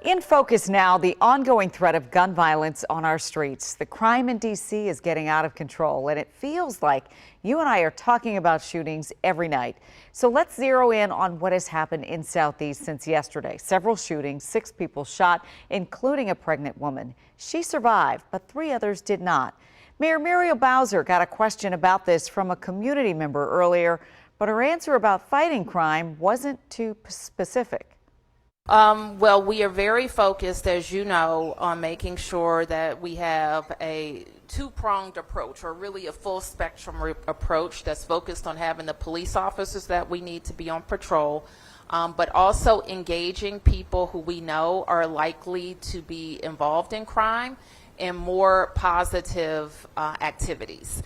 In focus now, the ongoing threat of gun violence on our streets. The crime in D.C. is getting out of control, and it feels like you and I are talking about shootings every night. So let's zero in on what has happened in Southeast since yesterday. Several shootings, 6 people shot, including a pregnant woman. She survived, but 3 others did not. Mayor Muriel Bowser got a question about this from a community member earlier, but her answer about fighting crime wasn't too specific. Well, we are very focused, as you know, on making sure that we have a two-pronged approach, or really a full spectrum approach that's focused on having the police officers that we need to be on patrol, but also engaging people who we know are likely to be involved in crime in more positive activities.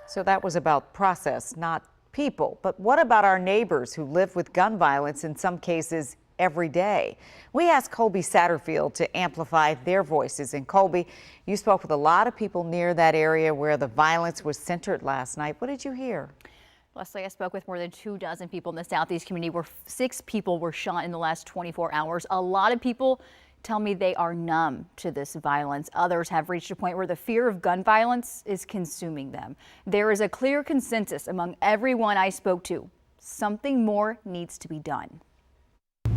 So that was about process, not people. But what about our neighbors who live with gun violence, in some cases every day? We asked Colby Satterfield to amplify their voices. And Colby, you spoke with a lot of people near that area where the violence was centered last night. What did you hear? Leslie, I spoke with more than 24 people in the Southeast community where 6 people were shot in the last 24 hours. A lot of people tell me they are numb to this violence. Others have reached a point where the fear of gun violence is consuming them. There is a clear consensus among everyone I spoke to. Something more needs to be done.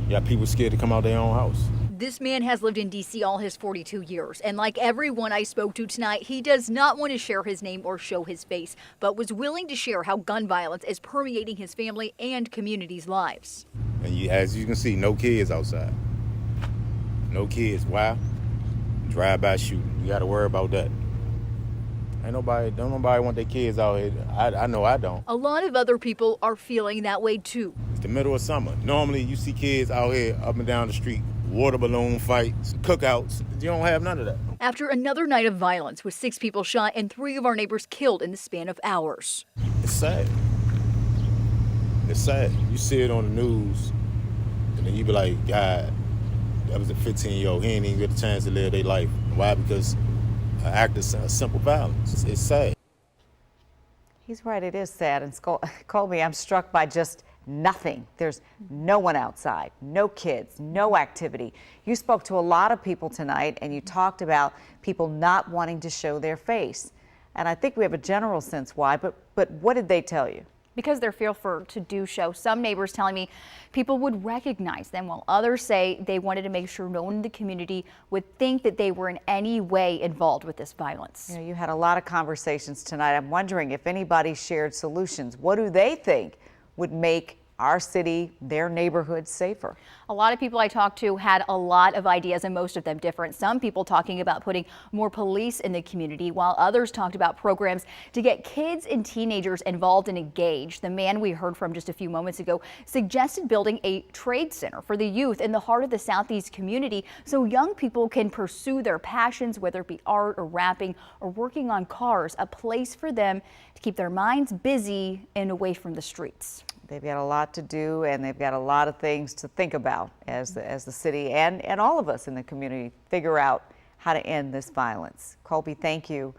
Yeah, people scared to come out their own house. This man has lived in D.C. all his 42 years, and like everyone I spoke to tonight, he does not want to share his name or show his face, but was willing to share how gun violence is permeating his family and community's lives. And as you can see, no kids outside. No kids. Why? Drive-by shooting. You got to worry about that. Don't nobody want their kids out here. I know I don't. A lot of other people are feeling that way too. It's the middle of summer. Normally you see kids out here up and down the street, water balloon fights, cookouts. You don't have none of that. After another night of violence with 6 people shot and 3 of our neighbors killed in the span of hours. It's sad. It's sad. You see it on the news, and then you be like, God, that was a 15-year-old. He ain't even get a chance to live their life. Why? Because an act of simple violence. It's sad. He's right, it is sad. And Colby, I'm struck by just nothing. There's no one outside, no kids, no activity. You spoke to a lot of people tonight, and you talked about people not wanting to show their face. And I think we have a general sense why, but what did they tell you? Because they're fearful to do so. Some neighbors telling me people would recognize them, while others say they wanted to make sure no one in the community would think that they were in any way involved with this violence. You had a lot of conversations tonight. I'm wondering if anybody shared solutions. What do they think would make our city, their neighborhood safer? A lot of people I talked to had a lot of ideas, and most of them different. Some people talking about putting more police in the community, while others talked about programs to get kids and teenagers involved and engaged. The man we heard from just a few moments ago suggested building a trade center for the youth in the heart of the Southeast community so young people can pursue their passions, whether it be art or rapping or working on cars, a place for them to keep their minds busy and away from the streets. They've got a lot to do, and they've got a lot of things to think about as the city and all of us in the community figure out how to end this violence. Colby, thank you.